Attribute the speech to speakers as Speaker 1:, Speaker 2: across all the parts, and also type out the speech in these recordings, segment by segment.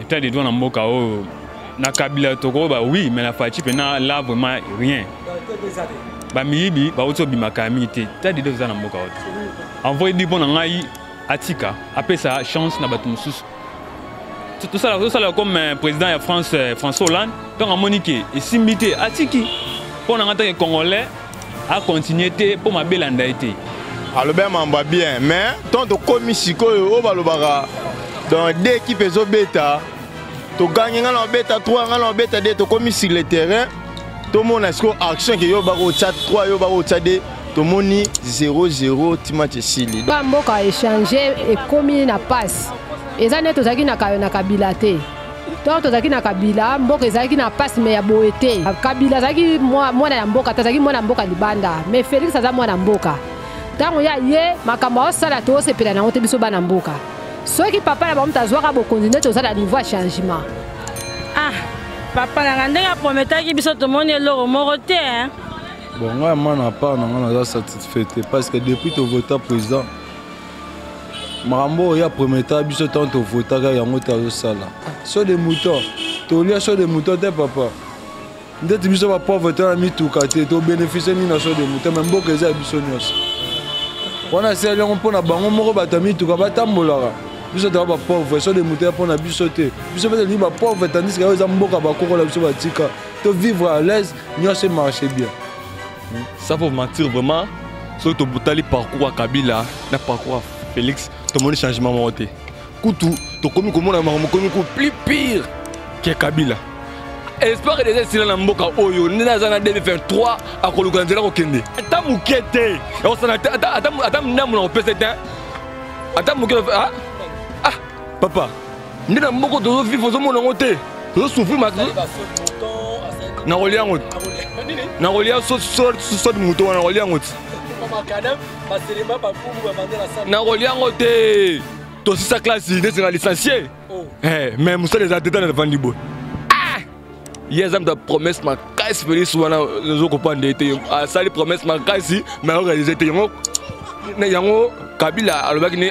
Speaker 1: état des droits dans Mboka na Kabila toko bah oui mais la Fachi pena là vraiment rien ba miyibi ba oto bimakami te état des droits dans Mboka envoyer des bons ngai atika après ça chance na batum sous tout ça comme président de France François Hollande donc en monique et simité atiki pour en tant que Congolais à continuer pour ma belle andaïté.
Speaker 2: Alors ben m'en bien mais tant que commisiko au balobara dans deux équipes zo bêta to gagner dans bêta 3 dans bêta 2 to commis sur le terrain tout monde est-ce que action que yo baro chat 3 yo baro chat 2 to moni 0-0 match sili
Speaker 3: ba mboka échanger et commis na passe eza neto zaki na Kabila te donc tozaki na Kabila mboka ezaki na passe mais ya boete Kabila zaki mwana ya mboka tazaki mwana mboka libanda mais Félix aza mwana mboka tango ya ye makambo osala to sepela na ote biso bana mboka soki papa na bamuta zwaka bokonzi tozala niveau ya changement
Speaker 4: papa na ndenge aprometaki biso tomoni eloko moko te
Speaker 5: bon moi mana part na nga naza satisfait parce que depuis to vota président makambo ya prometa biso tant to votaka yango tozosala so de mouton tolia so de mouton te papa ndeti biso ba pauvre na mituka te to bénéficier ni na so de mouton mais mboka eza biso nyonso wana se yango mpona bango moko bato ya mituka batambolaka biso toza ba pauvre so de mouton mpona biso te biso peut-être ni ba pauvre tandis que eza mboka bakokola biso batika to vivre à l'aise nyonso marcher bien
Speaker 6: ça faut mentir vraiment so to butali parcours à Kabila na parcours à Félix tout le monde changement monté Koutou to komi komona makambo komi ko plus pire que Kabila espoir que des silana mboka oyo nina zana 2023 akoluka nzela ko kende ata mukete o sana ata mnamu na opesete ata mukete papa ndina mboko to vivre zo mona ngote to souffrir ma na rolia ngot na rolia so de mouton na rolia ngot na rolia ngote to si sa classe de sera licencié mais musa les attentats na vandi bo yes am da promesse ma caisse Félix wana zo comprendre été a sali promesse ma caisse mais réalisé té yango Kabila alobaki ne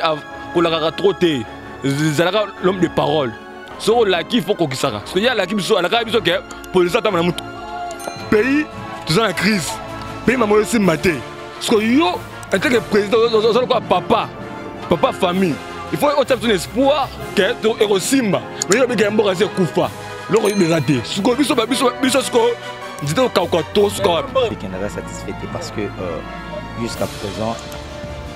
Speaker 6: kolaka trop té zalaka l'homme de parole so la qui faut kokisaka parce que ya la qui biso alaka biso ke police ta na mutu pays tout en crise pays mamoyo si maté parce que yo en tant que président zo quoi papa famille il faut avoir un espoir que to simba mais yo bien mboka se kufa loko raté suko biso suko dit au to suko
Speaker 7: le Canada satisfait parce que jusqu'à présent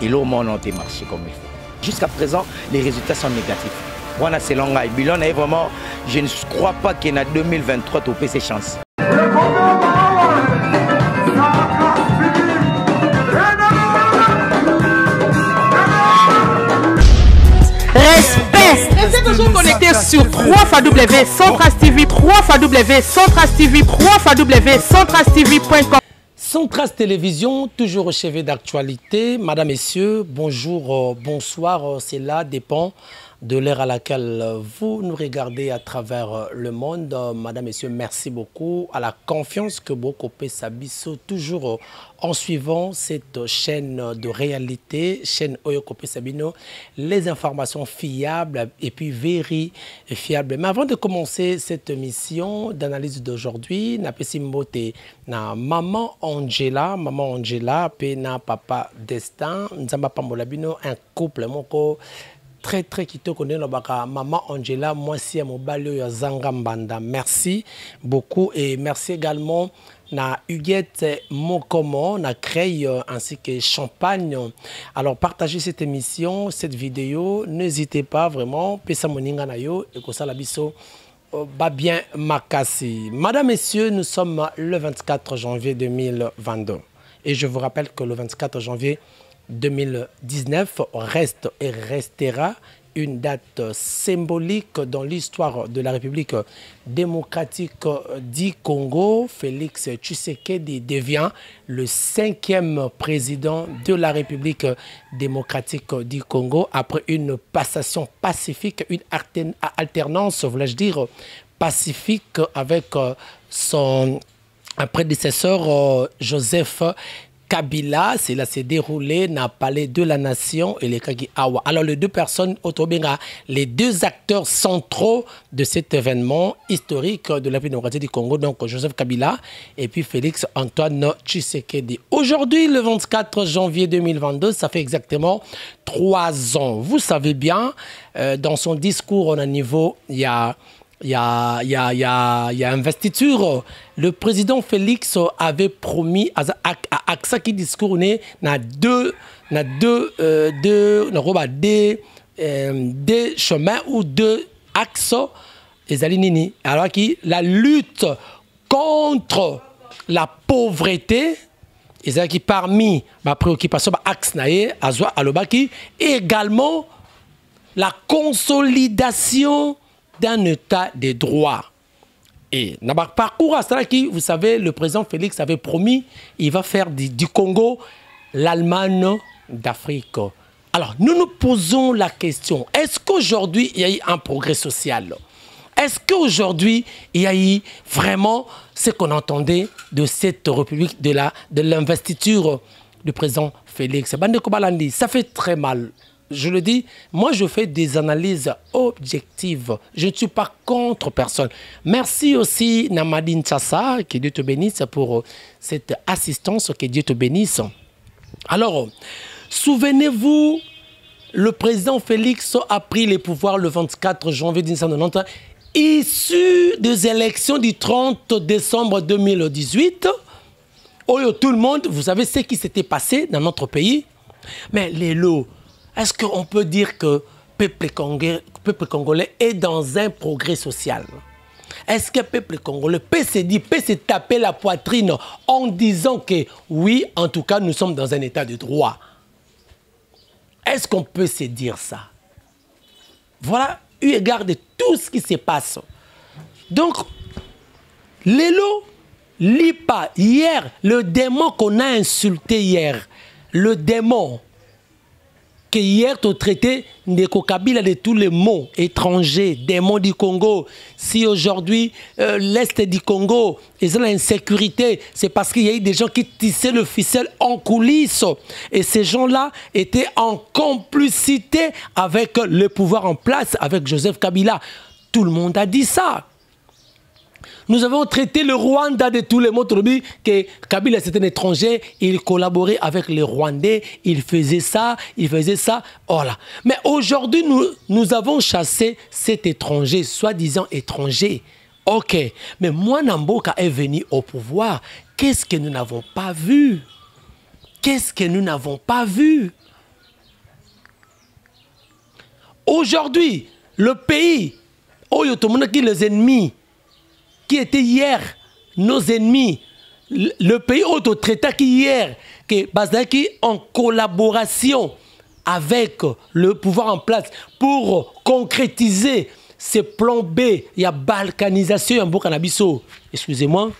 Speaker 7: il au monde ont marché comme il faut. Jusqu'à présent, les résultats sont négatifs. Voilà, c'est long. Bilon est vraiment, je ne crois pas qu'il y a 2023 tout ses chances.
Speaker 8: Restez toujours connectés sur 3xW Centras TV, 3xW Centras TV, 3xW Centras TV.com.
Speaker 9: Centras Télévision, toujours au chevet d'actualité. Madame, Messieurs, bonjour, bonsoir. Cela dépend de l'heure à laquelle vous nous regardez à travers le monde. Madame, Messieurs, merci beaucoup à la confiance que Bokopé Sabiso, toujours en suivant cette chaîne de réalité, chaîne Oyokopé Sabino, les informations fiables et puis vérifiables. Mais avant de commencer cette mission d'analyse d'aujourd'hui, na pesimbote na maman Angela, pe na papa Destin, nzamba pambolabino, un couple moko très kitoko connaît le baka maman Angela moi si à mobile ya Zanga Mbanda. Merci beaucoup et merci également na Huguette Mokomo na Creil ainsi que Champagne. Alors partagez cette émission, cette vidéo, n'hésitez pas vraiment pesa moninga na yo et ko sala biso ba bien makasi. Madame, Messieurs, nous sommes le 24 janvier 2022 et je vous rappelle que le 24 janvier 2019 reste et restera une date symbolique dans l'histoire de la République démocratique du Congo. Félix Tshisekedi devient le 5e président de la République démocratique du Congo après une passation pacifique, une alternance, voulais-je dire, pacifique avec son prédécesseur Joseph Kabila, cela s'est déroulé dans le palais de la nation et les Kagi Awa. Alors les deux personnes, les deux acteurs centraux de cet événement historique de la démocratie du Congo, donc Joseph Kabila et puis Félix Antoine Tshisekedi. Aujourd'hui, le 24 janvier 2022, ça fait exactement 3 ans. Vous savez bien, dans son discours au niveau, il y a investiture. Le président Félix avait promis à Aksaki discours na deux chemins ou deux axes. Alors que la lutte contre la pauvreté, et parmi ma préoccupation, axe nae azwa alobaki, et également la consolidation d'un état de droit. Et dans le parcours, vous savez, le président Félix avait promis il va faire du Congo l'Allemagne d'Afrique. Alors, nous nous posons la question, est-ce qu'aujourd'hui, il y a eu un progrès social? Est-ce qu'aujourd'hui, il y a eu vraiment ce qu'on entendait de cette République, de l'investiture du président Félix? Ça fait très mal. Je le dis, moi je fais des analyses objectives. Je ne suis pas contre personne. Merci aussi Namadine Tchassa, que Dieu te bénisse pour cette assistance, que Dieu te bénisse. Alors, souvenez-vous, le président Félix a pris les pouvoirs le 24 janvier 1990, issu des élections du 30 décembre 2018. Tout le monde, vous savez ce qui s'était passé dans notre pays. Mais les lots, est-ce qu'on peut dire que le peuple congolais est dans un progrès social? Est-ce que le peuple congolais peut se taper la poitrine en disant que oui, en tout cas, nous sommes dans un état de droit? Est-ce qu'on peut se dire ça? Voilà, eu égard de tout ce qui se passe. Donc, Lélo, lis pas. Hier, le démon qu'on a insulté hier, le démon que hier tu traité Ndeko Kabila de tous les mots étrangers, démons du Congo. Si aujourd'hui, l'Est du Congo est en insécurité, c'est parce qu'il y a eu des gens qui tissaient le ficelle en coulisses. Et ces gens-là étaient en complicité avec le pouvoir en place, avec Joseph Kabila. Tout le monde a dit ça. Nous avons traité le Rwanda de tous les mots, que Kabila c'était un étranger, il collaborait avec les Rwandais, il faisait ça, voilà. Mais aujourd'hui, nous avons chassé cet étranger, soi-disant étranger. Ok, mais moi, Namboka est venu au pouvoir. Qu'est-ce que nous n'avons pas vu? Qu'est-ce que nous n'avons pas vu? Aujourd'hui, le pays, les ennemis, qui étaient hier nos ennemis, le pays auto-traité qui hier, qui en collaboration avec le pouvoir en place pour concrétiser ces plans B, il y a balkanisation, il y a Mbokanabiso. Excusez-moi.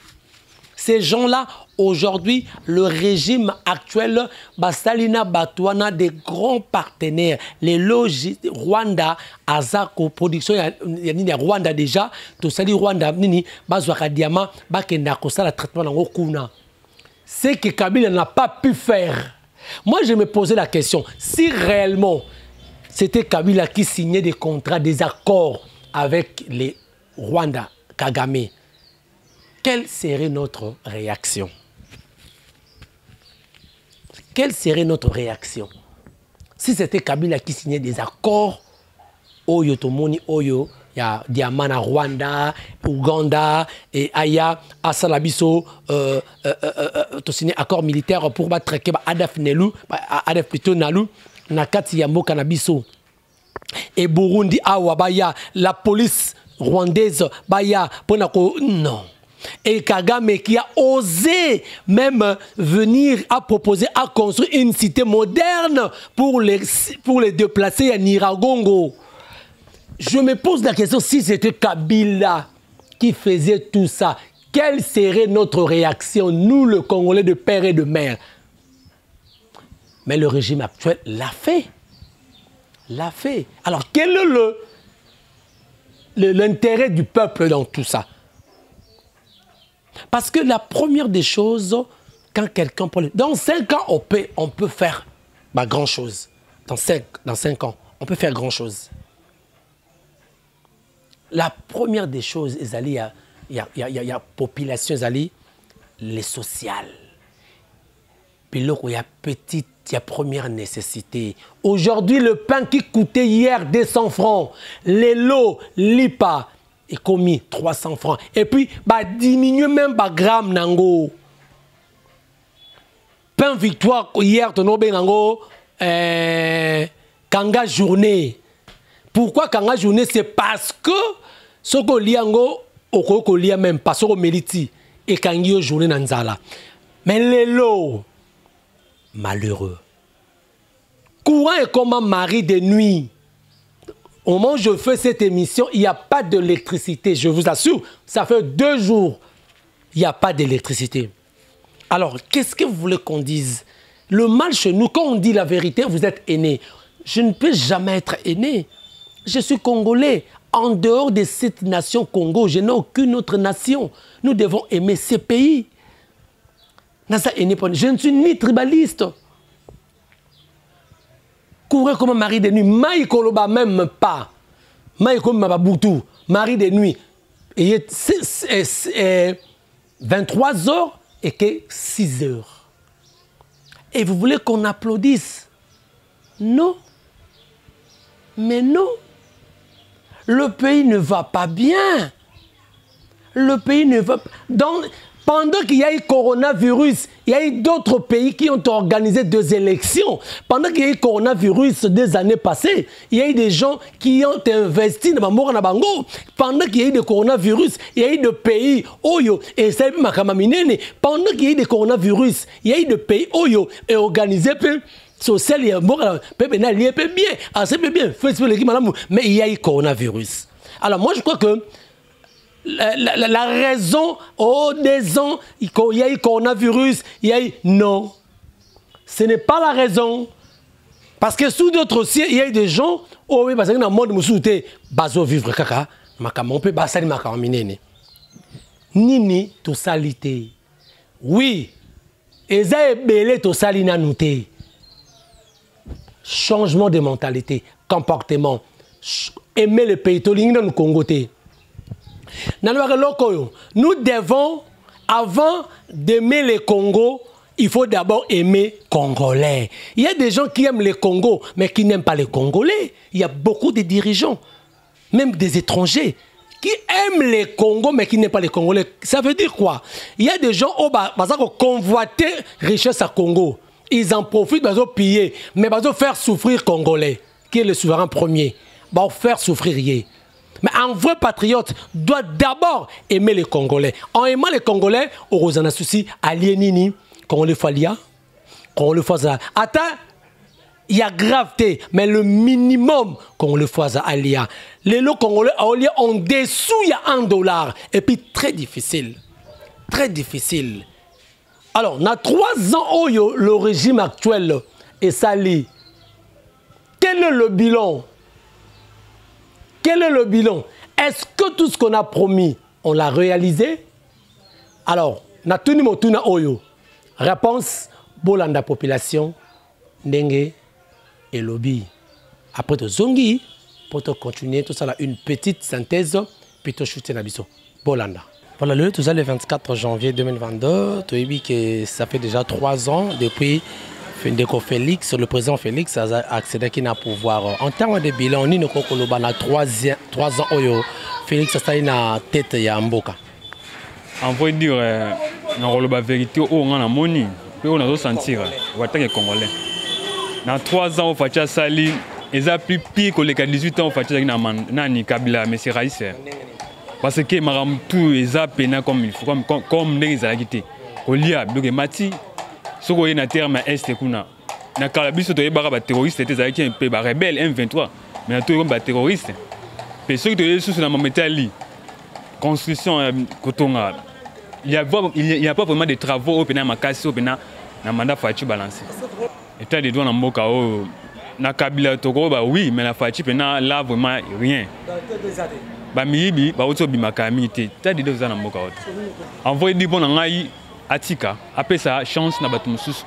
Speaker 9: Ces gens-là, aujourd'hui, le régime actuel, Basalina Batouana, des grands partenaires, les loges Rwanda, Azako, production, il y a Rwanda déjà, tout ça, Rwanda, Bazouaka Diama, Bakenda Kosa, le traitement dans Okuna. C'est que Kabila n'a pas pu faire. Moi, je me posais la question, si réellement c'était Kabila qui signait des contrats, des accords avec les Rwanda, Kagame, quelle serait notre réaction? Quelle serait notre réaction si c'était Kabila qui signait des accords? Oyo Tomoni Oyo, il y a Diamana Rwanda, Ouganda, et Aya, Asalabiso, tu signé accord militaire pour battre Adaf Nelu, Adaf plutôt Nalu, Nakati Yambo Kanabiso. Et Burundi, Awa, Baya, la police rwandaise, Baya, Ponako, non. Et Kagame qui a osé même venir à proposer à construire une cité moderne pour les déplacer à Niragongo. Je me pose la question, si c'était Kabila qui faisait tout ça, quelle serait notre réaction, nous, le Congolais de père et de mère? Mais le régime actuel l'a fait. L'a fait. Alors, quel est l'intérêt du peuple dans tout ça? Parce que la première des choses, quand quelqu'un... Dans 5 ans, on peut faire grand chose. Dans 5 ans, on peut faire grand chose. La première des choses, il y a population, les sociales. Puis là, il y a petite, il y a première nécessité. Aujourd'hui, le pain qui coûtait hier 200 francs, les lots, l'IPA, est commis 300 francs. Et puis, diminuer même gramme nango. Pain victoire, hier, ton obé nango, Kanga journée. Pourquoi Kanga journée? C'est parce que ce qu'on lit yango, on lit même pas, ce qu'on mérite, et Kanga journée nanzala. Mais les lots, malheureux. Courant est comme un mari de nuit. Au moment où je fais cette émission, il n'y a pas d'électricité. Je vous assure, ça fait 2 jours, il n'y a pas d'électricité. Alors, qu'est-ce que vous voulez qu'on dise? Le mal chez nous, quand on dit la vérité, vous êtes aîné. Je ne peux jamais être aîné. Je suis congolais. En dehors de cette nation Congo, je n'ai aucune autre nation. Nous devons aimer ces pays. Je ne suis ni tribaliste. Courir comme un mari de nuit. Maï Koloba même pas. Maï comme Mababoutou. Mari de nuit. Et 23 heures et que 6 heures. Et vous voulez qu'on applaudisse? Non. Mais non. Le pays ne va pas bien. Le pays ne va pas... Pendant qu'il y a eu coronavirus, il y a eu d'autres pays qui ont organisé 2 élections. Pendant qu'il y a eu coronavirus des années passées, il y a eu des gens qui ont investi dans le Bango. Pendant qu'il y a eu des coronavirus, il y a eu des pays Oyo et c'est Makamaminene. Pendant qu'il y a eu des coronavirus, il y a eu des pays Oyo et organisé social, il y a bien, mais il y a eu coronavirus. Alors moi je crois que la raison, des ans, il y a eu coronavirus, il y a eu... Non. Ce n'est pas la raison. Parce que sous d'autres aussi, il y a eu des gens, oui, parce que dans le monde, nous baso vivre kaka, on peut basali makaminene. Nini, to salité. Oui. Et ça est belé, to salina nouté. Changement de mentalité, comportement. Aimer le pays, to l'ingna nous congoté. Nous devons, avant d'aimer les Congo, il faut d'abord aimer Congolais. Il y a des gens qui aiment les Congo, mais qui n'aiment pas les Congolais. Il y a beaucoup de dirigeants, même des étrangers, qui aiment les Congos, mais qui n'aiment pas les Congolais. Ça veut dire quoi? Il y a des gens qui convoitent richesse à Congo. Ils en profitent, ils piller, mais ils vont faire souffrir Congolais, qui est le souverain premier. Ils vont faire souffrir. Mais un vrai patriote doit d'abord aimer les Congolais. En aimant les Congolais, on a un souci, aliénini, Congolais Falia, Congolais Faza. Attends, il y a gravité, mais le minimum, Congolais Faza Alia. Les lots Congolais en dessous, il y a $1. Et puis très difficile. Très difficile. Alors, on a 3 ans, le régime actuel est sali. Quel est le bilan? Quel est le bilan? Est-ce que tout ce qu'on a promis, on l'a réalisé? Alors, Natuni Motuna Oyo. Réponse, Bolanda population, Ndenge et lobby. Après, tu zongi, pour te continuer, tout ça là, une petite synthèse, puis tu shooter Nabiso. Bolanda. Voilà, tout ça le 24 janvier 2022, tu as vu que ça fait déjà 3 ans depuis Félix, le président Félix a accédé à pouvoir. En termes de bilan, on a 3 ans, Félix a na tête ya mboka.
Speaker 1: En vrai dire, on a la vérité, on a moni, on a sentir, on a Congolais. Dans 3 ans, on a sali, ils ont plus pire que les 18 ans, on a Nani Kabila, mais c'est Raïs. Parce que maram tout ils ont peine comme il faut, comme les agité. On lit à bloquer Mati. Ce qu'on a na terme est kuna na Kalabis to yeba ba terroriste était avec un peu ba rebelle M23 mais na to comme ba terroriste pe ceux qui sont na mametali construction kotonga il y a pas vraiment de travaux au pena makasi au pena na mandat Fachi balancer état de droit na mboka o na Kabila toko ba oui mais la Fachi pena là vraiment rien ba miyibi ba auto bi makamité état de droit na mboka en vrai dire bon ngai atika après ça chance na bato mosusu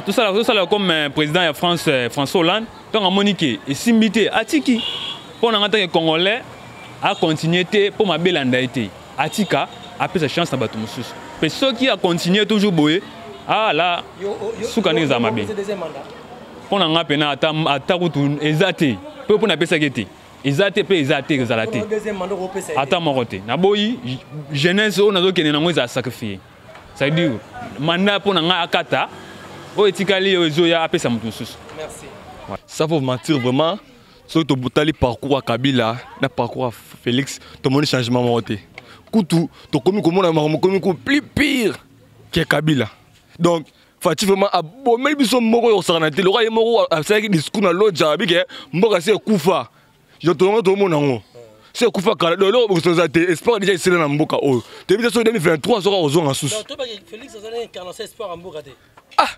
Speaker 1: tout ça comme président de France François Hollande donc a moniqué et simbité atiki pour en tant que congolais a continué pour ma belanda été atika après sa chance na bato mosusu mais ceux qui a continué toujours boyer ah là soukani za mabe pour en pena ata kutu ezate pour na pesa kete ezate pe ezate ezalate ata morote na boyi jeunesse on a zo kene na ngo za sacrifier ça veut dire mandat pour nga akata o etikali ozoya apesa mutu mosusu.
Speaker 6: Merci. Ça faut mentir vraiment. Sur ton boutali parcours à Kabila, na parcours à Félix, ton monde changement monté. Koutou, ton commis comment on a commis plus pire que Kabila. Donc faut vraiment bon même si son moro au sarnate le roi est moro à ça qui discours dans l'autre jabi que moro c'est Koufa. Je te demande tout le monde en c'est Koufa kala le lo so zate espoir déjà ici dans mboka o. Depuis 2023 sera aux zones en sous.
Speaker 9: Donc toi Félix ça a incarné espoir en mboka.
Speaker 6: Ah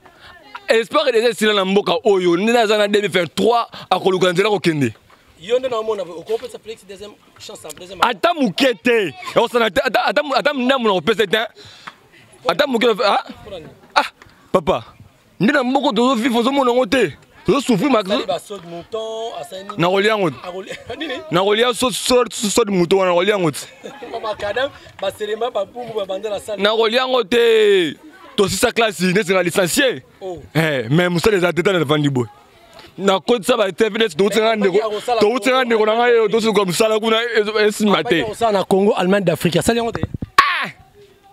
Speaker 6: espoir déjà ici dans mboka oyo ni dans 2023 à kolukanzela ko kende.
Speaker 9: Yonde na mona au compte ça Félix deuxième chance en deuxième.
Speaker 6: Ata mukete. On s'en ata ndamu na opesa ta. Ata mukete ah papa. Ni na mboko to vivre zo mona ngote. To souffrir max. Na rolia ngot. Na rolia so de mouton na rolia ngot. Na rolia ngote. To si sa classe ni c'est licencié. Mais musa les attentats na vandi boy. Na côté ça va être fini to tsanga ndeko na ngai to so comme ça la kuna esmate.
Speaker 9: Ça na Congo Allemagne d'Afrique. Ça ngote.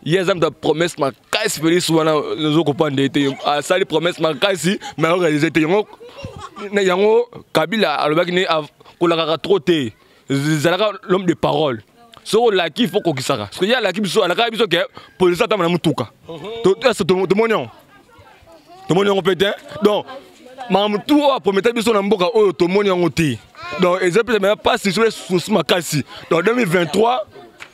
Speaker 6: Yes, am da promesse ma caisse Félix wana zo kopande été a sali promesse ma caisse mais réalisé té yango Kabila alobaki ne kolaka trop té zalaka l'homme de parole so la qui faut kokisaka parce que ya la qui biso alaka biso ke police ta na mutuka to monion peut-être donc mamutu a promettre biso na mboka oyo to monion té donc exemple mais pas si sur ma caisse donc 2023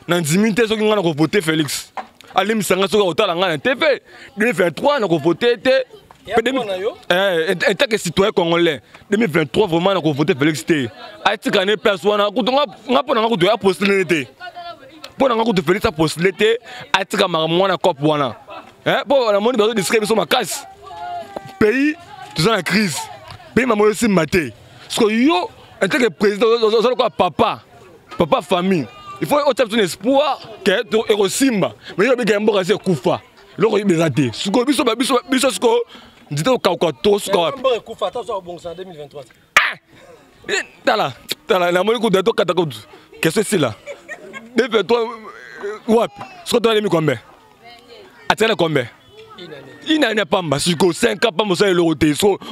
Speaker 6: na 10 minutes so ki ngana ko voter Félix allez me sanga soka otala ngana TV 2023 na ko voter té en tant que citoyen congolais 2023 vraiment na ko voter Félix té atika ne personne kutunga ngapo na kutu ya postuler té pona nga kutu Félix a postuler té atika mwana cop wana po na moni bazo discret so makasi pays tout ça la crise pays mamoyo aussi maté parce que yo en tant que président zo quoi papa famille il faut avoir un espoir que tu es au Simba. Mais il y a des gens qui sont Koufa. Il y a des gens qui sont Koufa. Il y a des gens qui sont Koufa. Il y a des gens qui sont Koufa. En 2023. Ah! Tala, la moitié de tout Katakout. Qu'est-ce que c'est là? 2023, wap. Ce que tu as mis combien? Attends, combien? Une année pas mal. Si tu 5 ans, pas mal, ça est l'euro.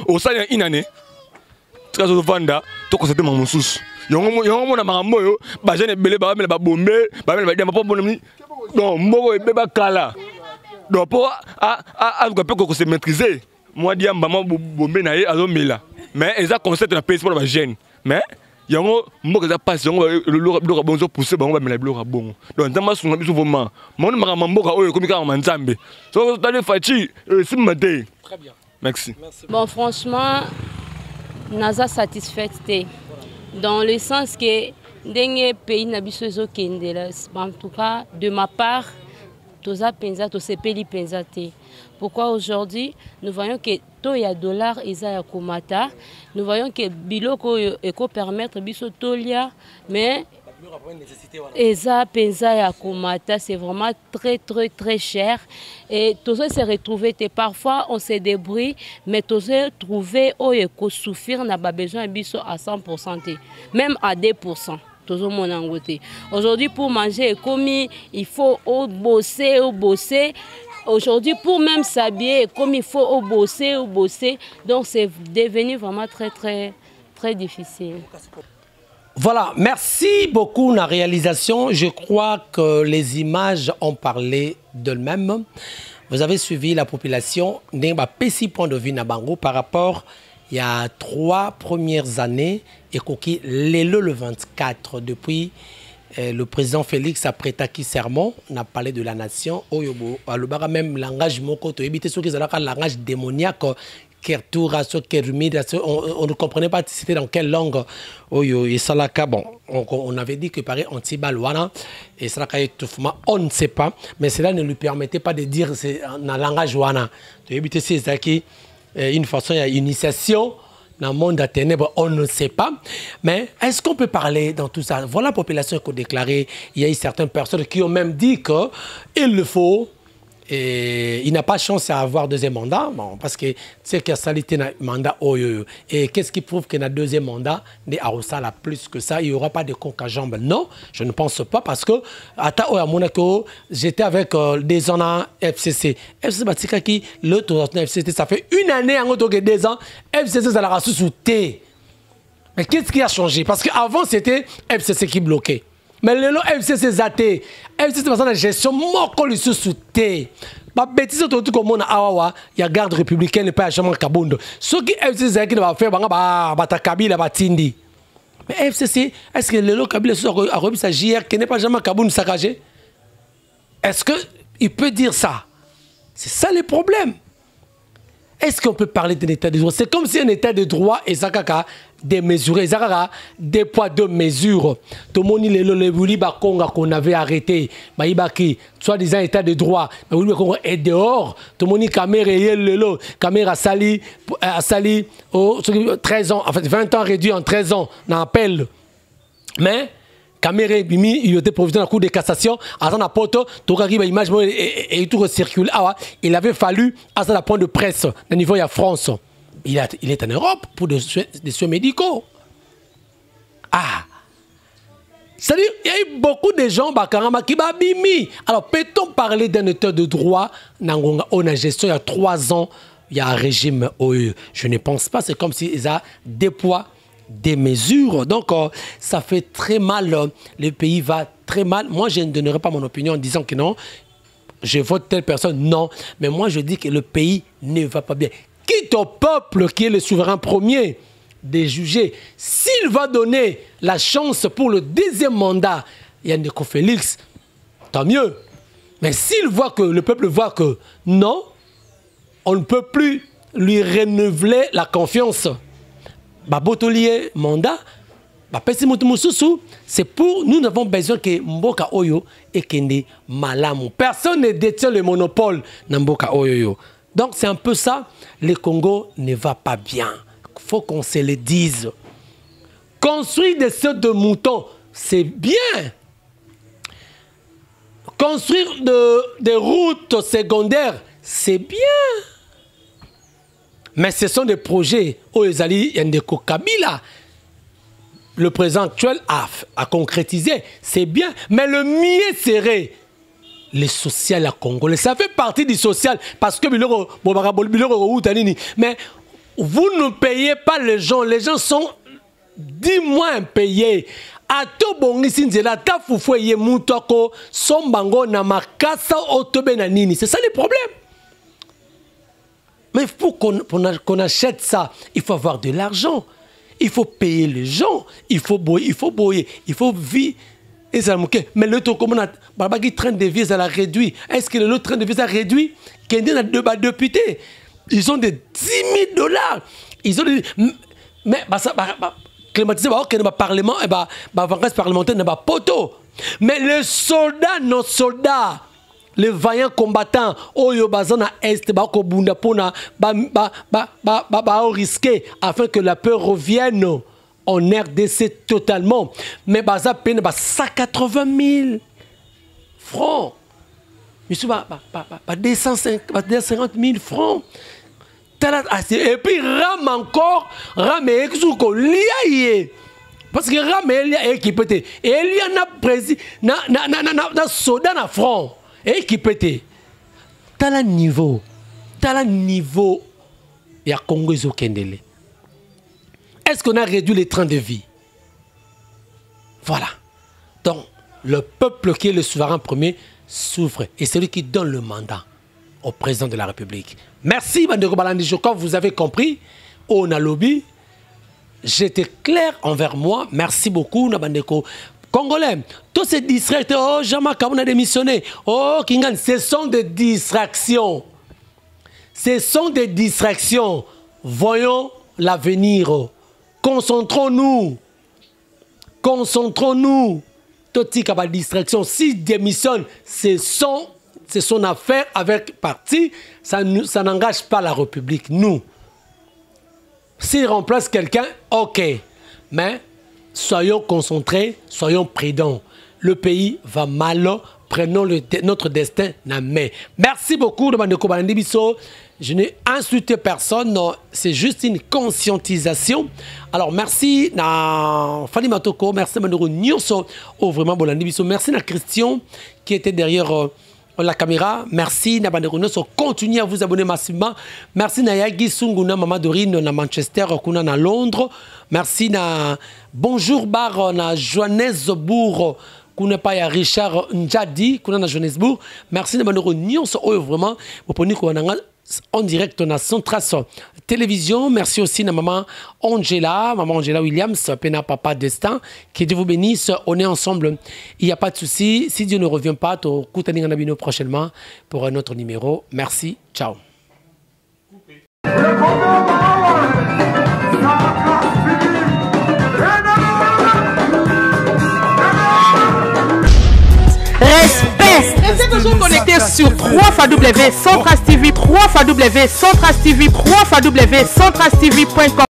Speaker 6: Au sein d'une année. Tu as fait Vanda, tu as constaté mon sous. Yongo na makambo yo ba jeune belé ba mela ba bombe ba mela ba dia pas bonami donc moko ebe ba kala donc pour ko pe ko se maîtriser moi dia mbama bombe na ye azo mela mais eza concept na pays pour ba jeune mais yongo moko za passe yongo le bonzo pousser bango ba mela bilo bongo donc nzamba sunga biso vraiment mon makambo ka oyo komika ma nzambe so tali fachi simate.
Speaker 9: Très bien.
Speaker 6: Merci.
Speaker 10: Bon franchement naza satisfaite dans le sens que dernier pays n'a biso ezokendela en tout cas de ma part toza penza to sepeli penza te. Pourquoi aujourd'hui nous voyons que to ya dollar eza ya komata, nous voyons que biloko eko permettre biso tolia mais eza penza ya komata, c'est vraiment très cher et tous se retrouver parfois on se débrouille mais tous trouver o eko souffrir na ba besoin biso à 100% même à 2%. Aujourd'hui pour manger comme il faut bosser. Aujourd'hui pour même s'habiller comme il faut bosser. Donc c'est devenu vraiment très difficile.
Speaker 9: Voilà, merci beaucoup la réalisation. Je crois que les images ont parlé d'elles-mêmes. Vous avez suivi la population d'un petit point de vue Nabango par rapport il y a 3 premières années et qui le 24 depuis le président Félix a prêté qui serment, on a parlé de la nation. Oyobo, alors même langage moko to éviter ceux qui ont un langage démoniaque Kertura, Kerumida, on ne comprenait pas c'était dans quelle langue. Et Salaka, bon, on avait dit que pareil, Antibalouana, et Salaka étouffement, on ne sait pas, mais cela ne lui permettait pas de dire dans le langage Wana. De éviter ces acquis, une façon, il y a une initiation. Dans le monde des ténèbres, on ne sait pas. Mais est-ce qu'on peut parler dans tout ça? Voilà la population qui a déclaré. Il y a eu certaines personnes qui ont même dit qu'il le faut. Et il n'a pas de chance à avoir deuxième mandat. Bon, parce que c'est qu'il y a salité un mandat. Et qu'est-ce qui prouve qu'il y a un deuxième mandat? La plus que ça, il n'y aura pas de conque à jambes. Non, je ne pense pas. Parce que à Monaco, j'étais avec des ans à FCC. FCC, qui l'autre FCC, ça fait une année en autre que 2 ans. FCC, ça l'a sous T. Mais qu'est-ce qui a changé? Parce qu'avant, c'était FCC qui bloquait. Mais le FCC zaté, FCC c'est la gestion moko li sous T. Ba bêtise tout comme on a il y a garde républicaine pas jamais Kabondo. Ce qui FCC qui va faire ba ta Kabila ba tindi. Mais FCC est-ce que le Kabila a remis sa JR qui n'est pas jamais Kabondo saccagé? Est-ce que il peut dire ça? C'est ça le problème. Est-ce qu'on peut parler d'un état de droit? C'est comme si un état de droit et ça démesuré, ça des poids de mesure. Tout le monde le qu'on avait arrêté, soit-disant état de droit, est dehors. Tout le monde caméra sali 13 ans, en fait 20 ans réduit en 13 ans, on appelle. Mais Caméra il était provisionnaire à la Cour de cassation, à la poto, image et tout circulé. Il avait fallu à la point de presse, au niveau de la France. Il est en Europe pour des soins médicaux. C'est-à-dire, il y a eu beaucoup de gens qui ont bimi. Alors, peut-on parler d'un état de droit? On a gestion il y a 3 ans, il y a un régime OE. Je ne pense pas, c'est comme s'ils ont des poids, des mesures. Donc, ça fait très mal. Le pays va très mal. Moi, je ne donnerai pas mon opinion en disant que non, je vote telle personne. Non. Mais moi, je dis que le pays ne va pas bien. Quitte au peuple qui est le souverain premier de juger. S'il va donner la chance pour le 2e mandat, Yandeko Félix, tant mieux. Mais s'il voit que le peuple voit que non, on ne peut plus lui renouveler la confiance. Babotolier mandat, c'est pour nous n'avons besoin que Mboka Oyo et Kende Malamu. Personne ne détient le monopole dans Mboka Oyo. Donc c'est un peu ça, le Congo ne va pas bien. Il faut qu'on se le dise. Construire des sortes de moutons, c'est bien. Construire des routes secondaires, c'est bien. Mais ce sont des projets où Ezali Yandeko Kabila, le président actuel, a concrétisé. C'est bien. Mais le mieux serait le social à Congolais. Ça fait partie du social. Parce que mais vous ne payez pas les gens. Les gens sont 10 mois impayés. C'est ça le problème. Mais pour qu'on achète ça, il faut avoir de l'argent. Il faut payer les gens. Il faut boyer. Il faut vivre. Mais le train de vie, ça l'a réduit. Est-ce que le train de vie, ça a réduit? Qu'il y a deux députés. Ils ont des $10 000. Ils ont des... Mais clématiser, le Parlement, vacances parlementaires, n'est pas poteau. Mais les soldats, nos soldats, les vaillants combattants, Oyo Bazana Est, Bakobunda Pona, risqué afin que la peur revienne en RDC totalement. Mais Baza peine 180 000 francs. Monsieur, 250 000 francs. Et puis Ram encore, Ram est lié. Parce que Ram est équipé. Et il y en a président, na soda na front. Équipé. T'as le niveau. Il y a Congo Kendele. Est-ce qu'on a réduit les trains de vie? Voilà. Donc, le peuple qui est le souverain premier souffre. Et c'est lui qui donne le mandat au président de la République. Merci, Bandeko Balandi. Quand vous avez compris, on a lobby. J'étais clair envers moi. Merci beaucoup, Bandeko. Congolais, tous ces distractions, oh, Jean-Marc Kabou a démissionné. Oh, Kingan, ce sont des distractions. Ce sont des distractions. voyons l'avenir. Concentrons-nous. Concentrons-nous. Tout pas de distraction. S'il démissionne, c'est son affaire avec parti. Ça n'engage pas la République. Nous. S'il remplace quelqu'un, ok. Mais soyons concentrés, soyons prudents. Le pays va mal. Prenons notre destin en main. Merci beaucoup de Bandeko Balandibiso. Je n'ai insulté personne, c'est juste une conscientisation. Alors merci à Fanny Matoko, merci à Mandoro Nyonso, vraiment Balandibiso. Merci à Christian qui était derrière la caméra. Merci à Bandoro Nyonso. Continuez à vous abonner massivement. Merci à Yagi Sunguna, Maman Dorine, à Manchester, à Londres. Merci à Bonjour Bar, à Johannesburg. Kuna pas ya Richard Ndjadi, kuna na Johannesburg. Merci de Manoro Nyonso, vraiment, vous prenez en direct na Centras Télévision. Merci aussi à maman Angela Williams, Pena Papa Destin. Que Dieu vous bénisse. On est ensemble. Il n'y a pas de souci. Si Dieu ne revient pas, tu écoutez Nabino prochainement pour un autre numéro. Merci. Ciao.
Speaker 8: Respect. Restez toujours connectés sur www.centrastv.com.